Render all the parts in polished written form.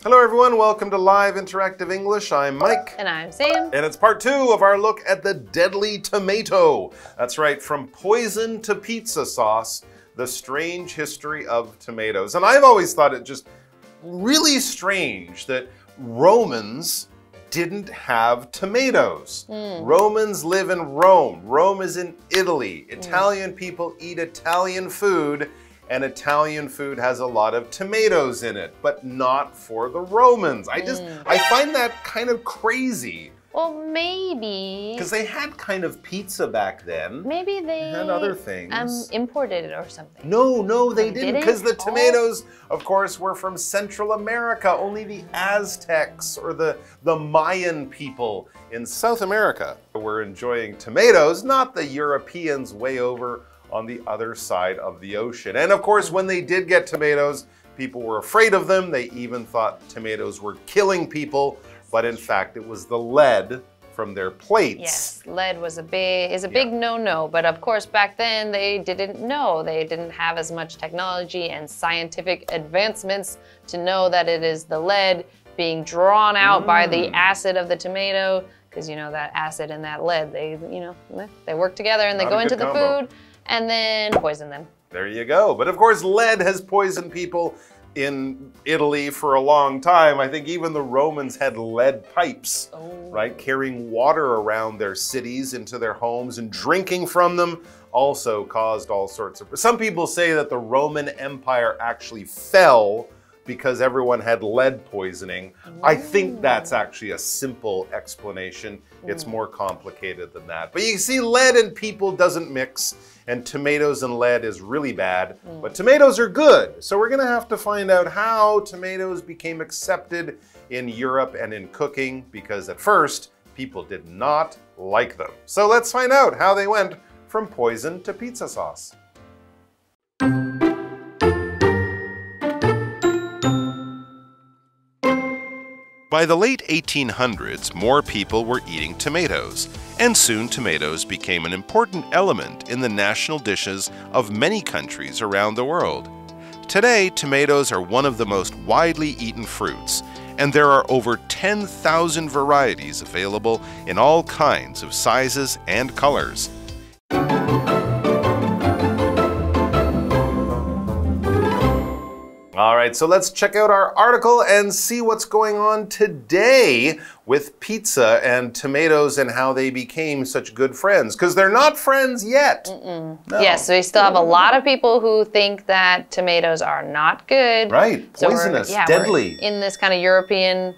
Hello everyone, welcome to Live Interactive English. I'm Mike. And I'm Sam. And it's part 2 of our look at the deadly tomato. That's right, from poison to pizza sauce, the strange history of tomatoes. And I've always thought it just really strange that Romans didn't have tomatoes. Romans live in Rome. Rome is in Italy. Italian people eat Italian food. And Italian food has a lot of tomatoes in it, but not for the Romans. I find that kind of crazy. Well, maybe. Because they had kind of pizza back then. Maybe they had other things. Imported it or something. No, they didn't. Because the tomatoes, of course, were from Central America. Only the Aztecs or the Mayan people in South America were enjoying tomatoes, not the Europeans way over on the other side of the ocean. And of course, when they did get tomatoes, people were afraid of them. They even thought tomatoes were killing people, but in fact, it was the lead from their plates. Yes, lead was a big no-no, but of course, back then, they didn't know. They didn't have as much technology and scientific advancements to know that it is the lead being drawn out by the acid of the tomato, because you know, that acid and that lead, they work together and they go into the food and then poison them. There you go. But of course, lead has poisoned people in Italy for a long time. I think even the Romans had lead pipes, right? Carrying water around their cities into their homes and drinking from them also caused all sorts of... Some people say that the Roman Empire actually fell because everyone had lead poisoning. I think that's actually a simple explanation. It's more complicated than that. But you see, lead and people doesn't mix, and tomatoes and lead is really bad. But tomatoes are good. So we're gonna have to find out how tomatoes became accepted in Europe and in cooking, because at first, people did not like them. So let's find out how they went from poison to pizza sauce. By the late 1800s, more people were eating tomatoes, and soon tomatoes became an important element in the national dishes of many countries around the world. Today, tomatoes are one of the most widely eaten fruits, and there are over 10,000 varieties available in all kinds of sizes and colors. All right, so let's check out our article and see what's going on today with pizza and tomatoes and how they became such good friends, because they're not friends yet. No. Yes, we still have a lot of people who think that tomatoes are not good. Right, poisonous, deadly. We're in this kind of European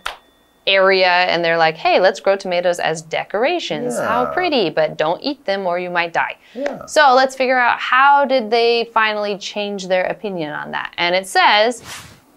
area, and they're like, hey, let's grow tomatoes as decorations. How pretty, but don't eat them or you might die. So let's figure out, how did they finally change their opinion on that? And it says,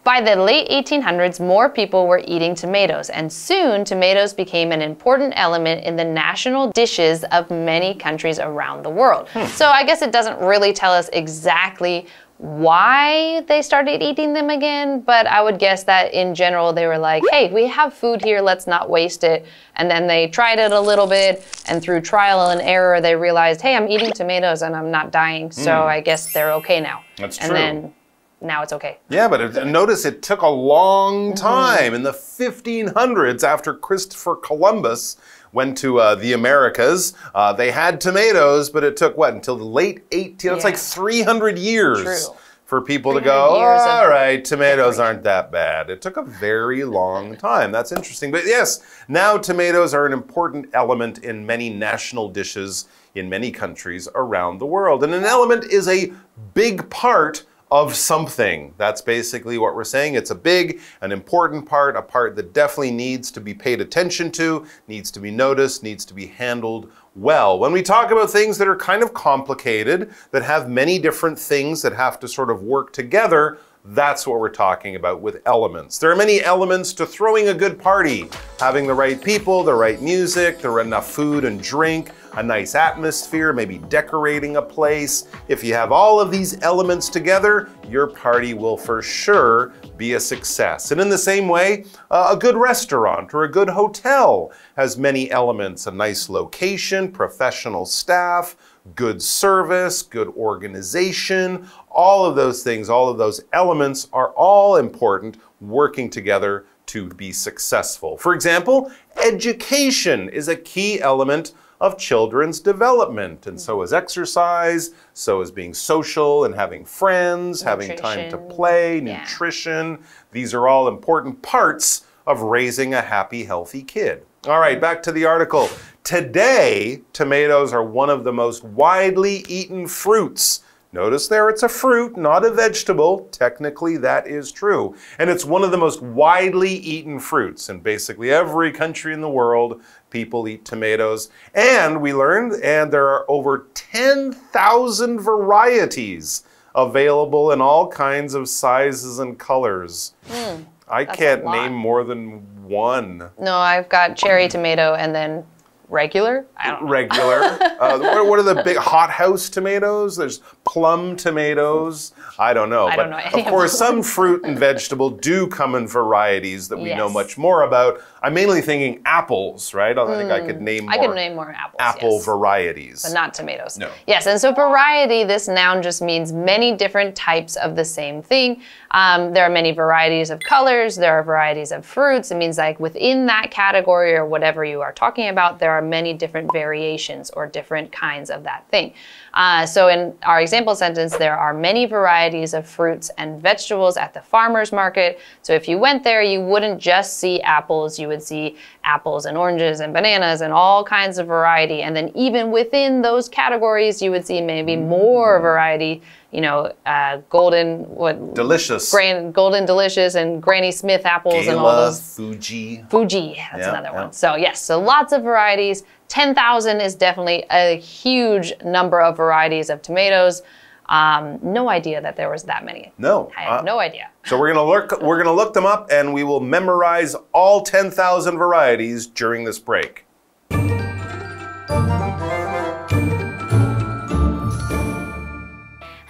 by the late 1800s, more people were eating tomatoes, and soon tomatoes became an important element in the national dishes of many countries around the world. So I guess it doesn't really tell us exactly why they started eating them again, but I would guess that in general they were like, hey, we have food here, let's not waste it. And then they tried it a little bit, and through trial and error they realized, hey, I'm eating tomatoes and I'm not dying, so I guess they're okay now. That's true. And then now it's okay. Yeah, but notice it took a long time. In the 1500s, after Christopher Columbus went to the Americas, they had tomatoes, but it took what, until the late 1800s? It's like 300 years for people to go, all right, tomatoes aren't that bad. It took a very long time. That's interesting. But yes, now tomatoes are an important element in many national dishes in many countries around the world. And an element is a big part of something. That's basically what we're saying. It's an important part, a part that definitely needs to be paid attention to, needs to be noticed, needs to be handled well. When we talk about things that are kind of complicated, that have many different things that have to sort of work together, that's what we're talking about with elements. There are many elements to throwing a good party. Having the right people, the right music, there are enough food and drink, a nice atmosphere, maybe decorating a place. If you have all of these elements together, your party will for sure be a success. And in the same way, a good restaurant or a good hotel has many elements: a nice location, professional staff, good service, good organization, all of those things, all of those elements are all important working together to be successful. For example, education is a key element of children's development, and so is exercise, so is being social and having friends, having time to play, nutrition. These are all important parts of raising a happy, healthy kid. All right, back to the article. Today, tomatoes are one of the most widely eaten fruits. Notice there it's a fruit, not a vegetable. Technically, that is true. And it's one of the most widely eaten fruits. In basically every country in the world, people eat tomatoes. And we learned, and there are over 10,000 varieties available in all kinds of sizes and colors. I can't name more than one. No, I've got cherry tomato and then regular? I don't know. Regular. What are the big hothouse tomatoes? There's plum tomatoes. I don't know. I don't know any of course, some fruit and vegetable do come in varieties that we know much more about. I'm mainly thinking apples, right? I think I could name more. I could name more apples. Apple varieties. But not tomatoes. No. Yes, and so variety, this noun just means many different types of the same thing. There are many varieties of colors. There are varieties of fruits. It means like within that category or whatever you are talking about, there are many different variations or different kinds of that thing. So in our example sentence, there are many varieties of fruits and vegetables at the farmer's market. So if you went there, you wouldn't just see apples. You would see apples and oranges and bananas and all kinds of variety. And then even within those categories, you would see maybe more variety. You know, golden delicious and Granny Smith apples Gala, and all those. Fuji. That's another one. So yes, so lots of varieties. 10,000 is definitely a huge number of varieties of tomatoes. No idea that there was that many. No. I had no idea. So we're gonna look them up, and we will memorize all 10,000 varieties during this break.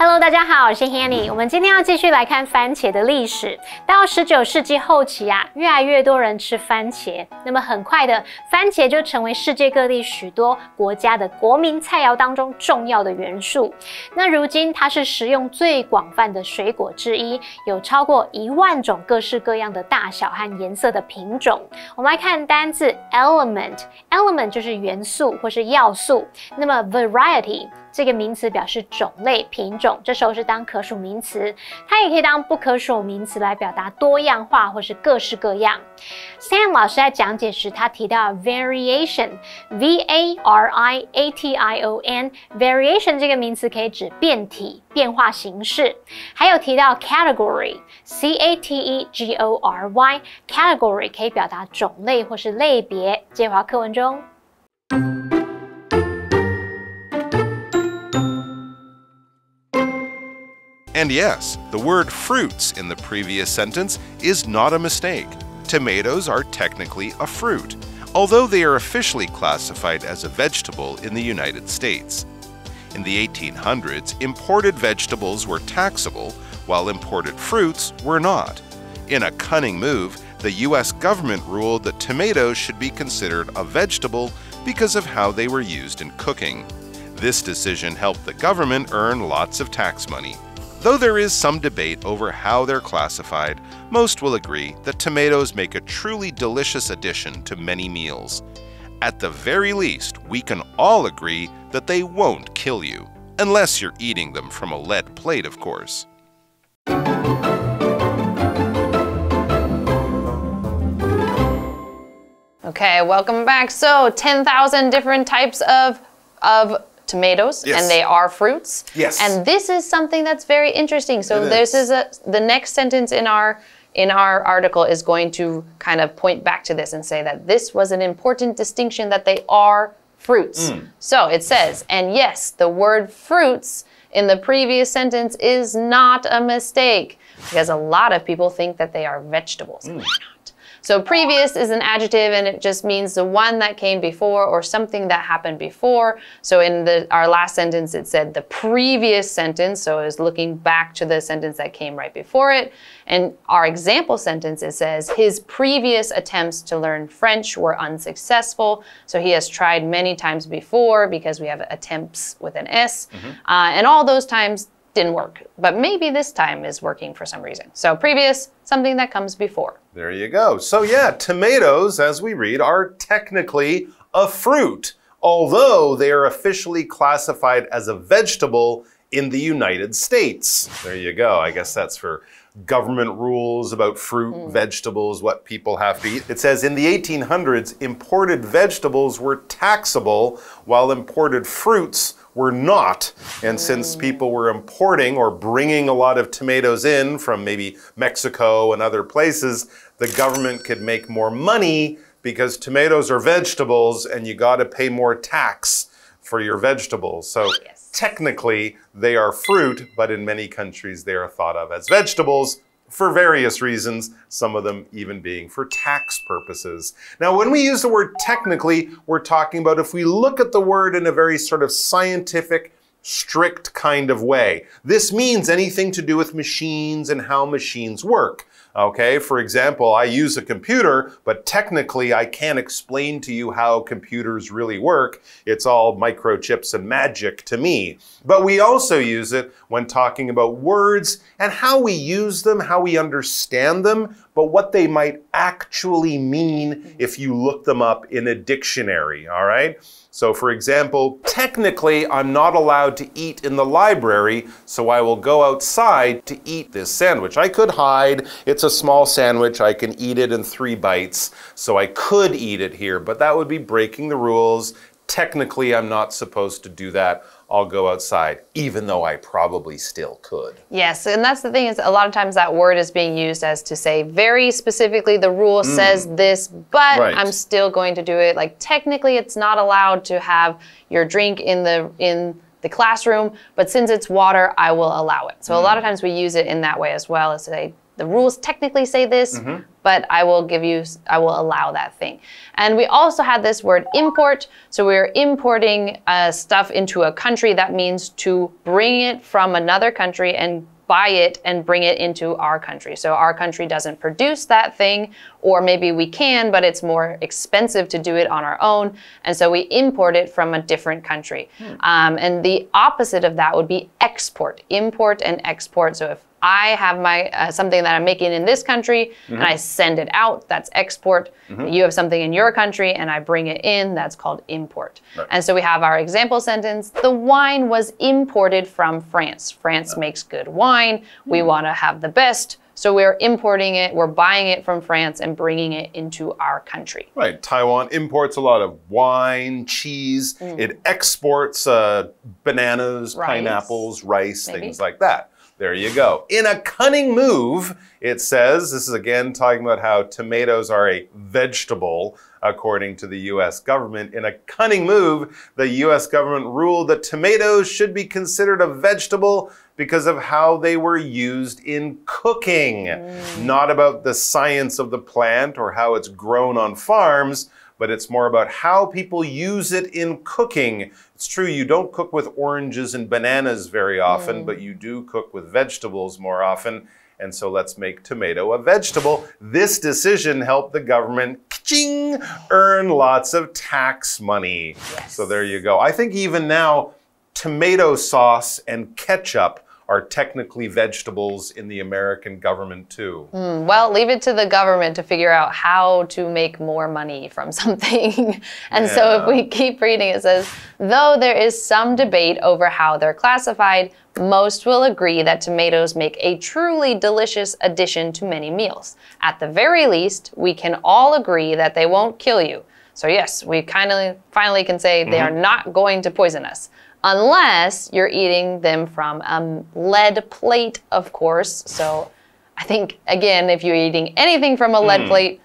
Hello， 大家好，我是 Hanny。我们今天要继续来看番茄的历史。到19世纪后期啊，越来越多人吃番茄，那么很快的，番茄就成为世界各地许多国家的国民菜肴当中重要的元素。那如今它是食用最广泛的水果之一，有超过1万种各式各样的大小和颜色的品种。我们来看单字 element 就是元素或是要素。那么 variety 这个名词表示种类、品种，这时候是当可数名词，它也可以当不可数名词来表达多样化或是各式各样。Sam 老师在讲解时，他提到 variation，variation 这个名词可以指变体、变化形式，还有提到 category，category 可以表达种类或是类别。接回到课文中。And yes, the word fruits in the previous sentence is not a mistake. Tomatoes are technically a fruit, although they are officially classified as a vegetable in the United States. In the 1800s, imported vegetables were taxable, while imported fruits were not. In a cunning move, the U.S. government ruled that tomatoes should be considered a vegetable because of how they were used in cooking. This decision helped the government earn lots of tax money. Though there is some debate over how they're classified, most will agree that tomatoes make a truly delicious addition to many meals. At the very least, we can all agree that they won't kill you, unless you're eating them from a lead plate, of course. Okay, welcome back. So 10,000 different types of tomatoes, yes. and they are fruits. Yes. And this is something that's very interesting. So the next sentence in our article is going to kind of point back to this and say that this was an important distinction, that they are fruits. So it says, and yes, the word fruits in the previous sentence is not a mistake, because a lot of people think that they are vegetables. And they're not. So previous is an adjective and it just means the one that came before or something that happened before. So in our last sentence, it said the previous sentence. So it was looking back to the sentence that came right before it. And our example sentence, it says his previous attempts to learn French were unsuccessful. So he has tried many times before because we have attempts with an S. And all those times didn't work, but maybe this time is working for some reason. So previous, something that comes before. There you go. So yeah, tomatoes, as we read, are technically a fruit, although they are officially classified as a vegetable in the United States. There you go. I guess that's for government rules about fruit, vegetables, what people have to eat. It says in the 1800s, imported vegetables were taxable while imported fruits were not. And since people were importing or bringing a lot of tomatoes in from maybe Mexico and other places, the government could make more money because tomatoes are vegetables and you got to pay more tax for your vegetables. So technically they are fruit, but in many countries they are thought of as vegetables for various reasons, some of them even being for tax purposes. Now, when we use the word technically, we're talking about if we look at the word in a very sort of scientific, strict kind of way. This means anything to do with machines and how machines work. Okay, for example, I use a computer, but technically I can't explain to you how computers really work. It's all microchips and magic to me. But we also use it when talking about words and how we use them, how we understand them, but what they might actually mean if you look them up in a dictionary, all right? So for example, technically I'm not allowed to eat in the library, so I will go outside to eat this sandwich. I could hide. It's a small sandwich. I can eat it in 3 bites, so I could eat it here, but that would be breaking the rules. Technically, I'm not supposed to do that. I'll go outside, even though I probably still could. Yes, and that's the thing is a lot of times that word is being used as to say very specifically the rule says this, but I'm still going to do it. Like technically it's not allowed to have your drink in the classroom, but since it's water, I will allow it. So a lot of times we use it in that way as well, as to say the rules technically say this, but I will allow that thing. And we also had this word import. So we're importing stuff into a country. That means to bring it from another country and buy it and bring it into our country. So our country doesn't produce that thing, or maybe we can, but it's more expensive to do it on our own. And so we import it from a different country. And the opposite of that would be export, import and export. So if I have my something that I'm making in this country and I send it out, that's export. You have something in your country and I bring it in, that's called import. And so we have our example sentence, the wine was imported from France. France makes good wine. We want to have the best. So we're importing it, we're buying it from France and bringing it into our country. Right, Taiwan imports a lot of wine, cheese. It exports bananas, pineapples, rice, things like that. There you go. In a cunning move, it says, this is again talking about how tomatoes are a vegetable, according to the US government. In a cunning move, the US government ruled that tomatoes should be considered a vegetable because of how they were used in cooking. Not about the science of the plant or how it's grown on farms, but it's more about how people use it in cooking. It's true, you don't cook with oranges and bananas very often, but you do cook with vegetables more often. And so let's make tomato a vegetable. This decision helped the government earn lots of tax money. So there you go. I think even now, tomato sauce and ketchup are technically vegetables in the American government too. Well, leave it to the government to figure out how to make more money from something. And so if we keep reading, it says, though there is some debate over how they're classified, most will agree that tomatoes make a truly delicious addition to many meals. At the very least, we can all agree that they won't kill you. So yes, we finally can say they are not going to poison us. Unless you're eating them from a lead plate, of course. So I think, again, if you're eating anything from a lead plate,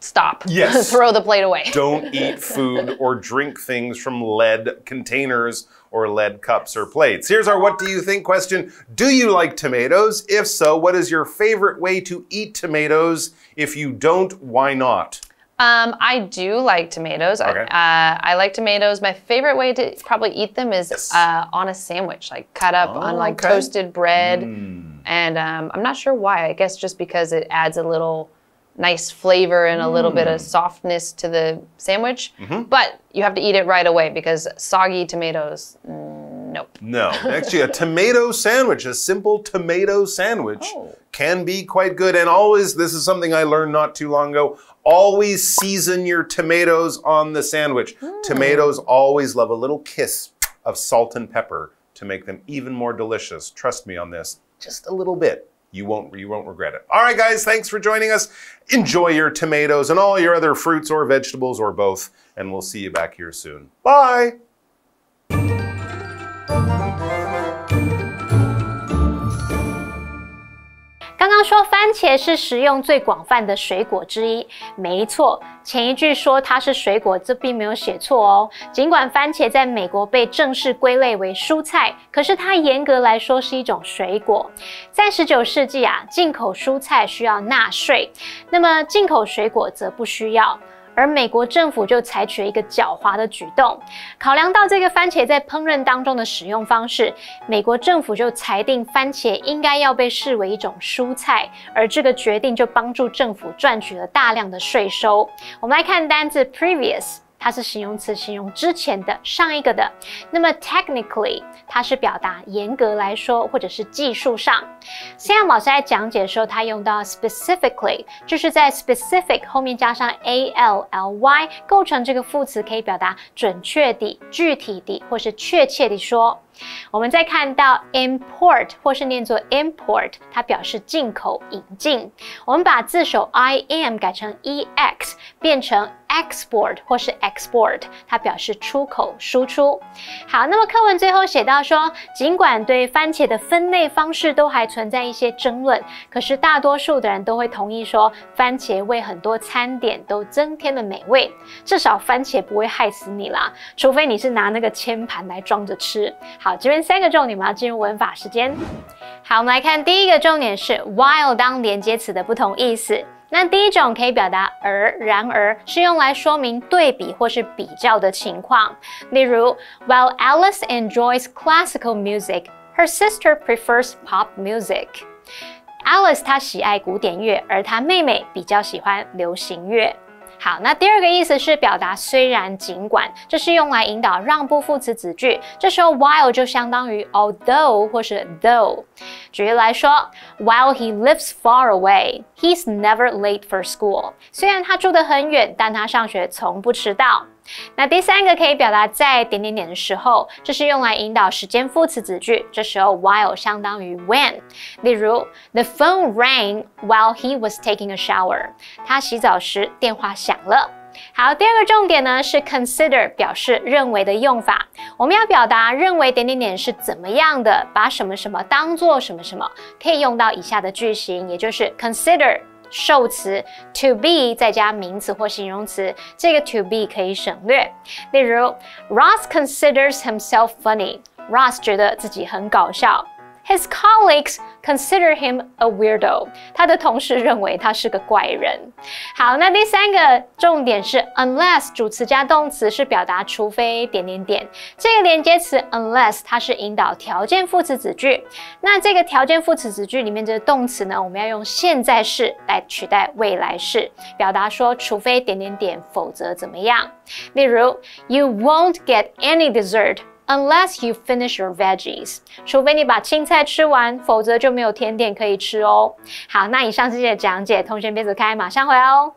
stop. Yes. Throw the plate away. Don't eat food or drink things from lead containers or lead cups or plates. Here's our what do you think question. Do you like tomatoes? If so, what is your favorite way to eat tomatoes? If you don't, why not? I do like tomatoes. Okay. I like tomatoes. My favorite way to probably eat them is on a sandwich, like cut up on like toasted bread. And I'm not sure why. I guess just because it adds a little nice flavor and a little bit of softness to the sandwich. But you have to eat it right away because soggy tomatoes, nope. No. Actually, a tomato sandwich, a simple tomato sandwich can be quite good. And always, this is something I learned not too long ago, always season your tomatoes on the sandwich. Tomatoes always love a little kiss of salt and pepper to make them even more delicious. Trust me on this, just a little bit. You won't regret it. All right, guys, thanks for joining us. Enjoy your tomatoes and all your other fruits or vegetables or both, and we'll see you back here soon. Bye. 刚刚说番茄是食用最广泛的水果之一，没错。前一句说它是水果，这并没有写错哦。尽管番茄在美国被正式归类为蔬菜，可是它严格来说是一种水果。在19世纪啊，进口蔬菜需要纳税，那么进口水果则不需要。而美国政府就采取了一个狡猾的举动，考量到这个番茄在烹饪当中的使用方式，美国政府就裁定番茄应该要被视为一种蔬菜，而这个决定就帮助政府赚取了大量的税收。我们来看单字 previous。它是形容词，形容之前的、上一个的。那么 technically， 它是表达严格来说，或者是技术上。Sam老师在讲解的时候，他用到 specifically， 就是在 specific 后面加上 ally， 构成这个副词，可以表达准确地、具体地，或是确切地说。我们再看到 import 或是念作 import， 它表示进口、引进。我们把字首 im 改成 ex， 变成 export 或是 export， 它表示出口、输出。好，那么课文最后写到说，尽管对番茄的分类方式都还存在一些争论，可是大多数的人都会同意说，番茄为很多餐点都增添了美味。至少番茄不会害死你啦，除非你是拿那个铅盘来装着吃。好，这边3个重点，我们要进入文法时间。好，我们来看第一个重点是 while 当连接词的不同意思。那第一种可以表达而、然而，是用来说明对比或是比较的情况。例如 ，While Alice enjoys classical music, her sister prefers pop music. Alice 她喜爱古典乐，而她妹妹比较喜欢流行乐。好，那第二个意思是表达虽然、尽管，这是用来引导让步副词子句。这时候 while 就相当于 although 或是 though。举例来说 ，While he lives far away, he's never late for school. 虽然他住得很远，但他上学从不迟到。那第三个可以表达在点点点的时候，这是用来引导时间副词子句。这时候 while 相当于 when。例如 ，The phone rang while he was taking a shower。他洗澡时电话响了。好，第二个重点呢是 consider 表示认为的用法。我们要表达认为点点点是怎么样的，把什么什么当做什么什么，可以用到以下的句型，也就是 consider。受词 to be 再加名词或形容词，这个 to be 可以省略。例如 Ross considers himself funny. Ross 觉得自己很搞笑。His colleagues consider him a weirdo. 他的同事认为他是个怪人。好，那第三个重点是 unless 主词加动词是表达除非点点点。这个连接词 unless 它是引导条件副词子句。那这个条件副词子句里面这个动词呢，我们要用现在式来取代未来式，表达说除非点点点，否则怎么样。例如 You won't get any dessert.Unless you finish your veggies， 除非你把青菜吃完，否则就没有甜点可以吃哦。好，那以上是这些讲解，同学别走开，马上回来哦。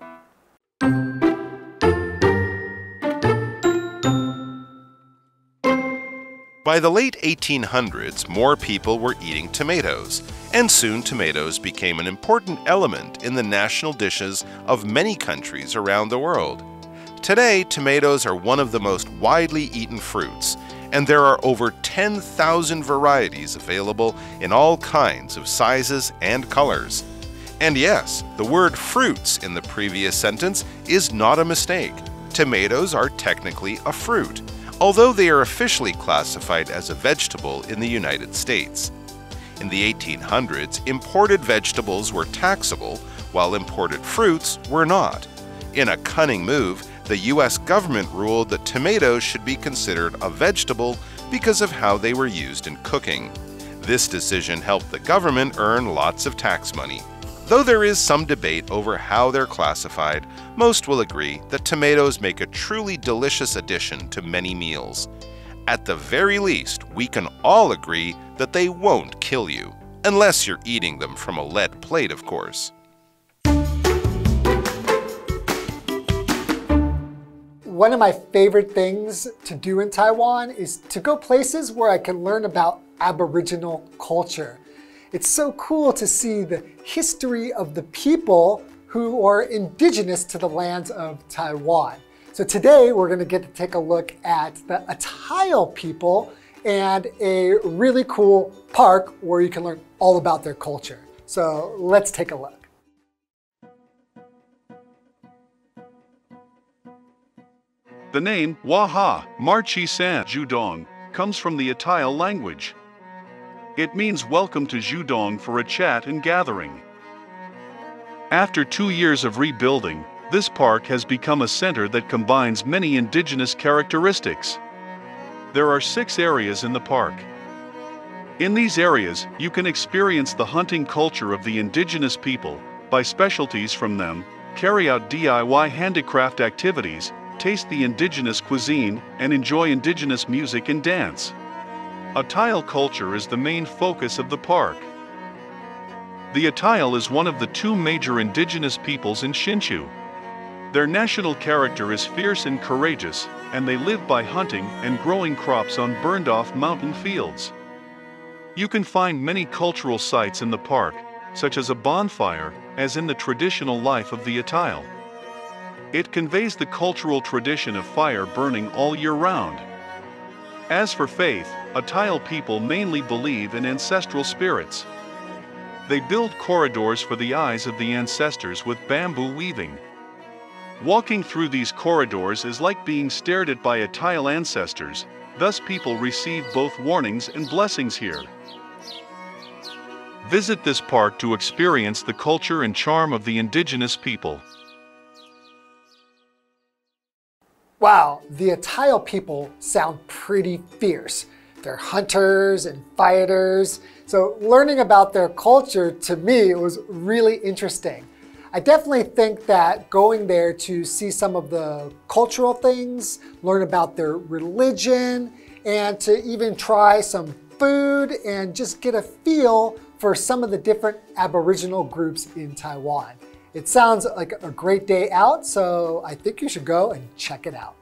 By the late 1800s, more people were eating tomatoes, and soon tomatoes became an important element in the national dishes of many countries around the world. Today, tomatoes are one of the most widely eaten fruits.And there are over 10,000 varieties available in all kinds of sizes and colors. And yes, the word fruits in the previous sentence is not a mistake. Tomatoes are technically a fruit. although they are officially classified as a vegetable in the United States. In the 1800s, imported vegetables were taxable, while imported fruits were not. In a cunning move, the U.S. government ruled that tomatoes should be considered a vegetable because of how they were used in cooking. This decision helped the government earn lots of tax money. Though there is some debate over how they're classified, most will agree that tomatoes make a truly delicious addition to many meals. At the very least, we can all agree that they won't kill you, unless you're eating them from a lead plate, of course. One of my favorite things to do in Taiwan is to go places where I can learn about Aboriginal culture. It's so cool to see the history of the people who are indigenous to the lands of Taiwan. So today we're going to get to take a look at the Atayal people and a really cool park where you can learn all about their culture. So let's take a look. The name Waha Marchi San Judong comes from the Atayal language. It means welcome to Judong for a chat and gathering. After 2 years of rebuilding, this park has become a center that combines many indigenous characteristics. There are 6 areas in the park. In these areas, you can experience the hunting culture of the indigenous people, buy specialties from them, carry out DIY handicraft activities, taste the indigenous cuisine, and enjoy indigenous music and dance. Atayal culture is the main focus of the park. The Atayal is one of the 2 major indigenous peoples in Hsinchu. Their national character is fierce and courageous, and they live by hunting and growing crops on burned-off mountain fields. You can find many cultural sites in the park, such as a bonfire, as in the traditional life of the Atayal. It conveys the cultural tradition of fire burning all year round. As for faith, Atayal people mainly believe in ancestral spirits. They build corridors for the eyes of the ancestors with bamboo weaving. Walking through these corridors is like being stared at by Atayal ancestors, thus people receive both warnings and blessings here. Visit this park to experience the culture and charm of the indigenous people. Wow, the Atayal people sound pretty fierce. They're hunters and fighters. So learning about their culture, to me, was really interesting. I definitely think that going there to see some of the cultural things, learn about their religion, and to even try some food and just get a feel for some of the different Aboriginal groups in Taiwan. It sounds like a great day out, so I think you should go and check it out.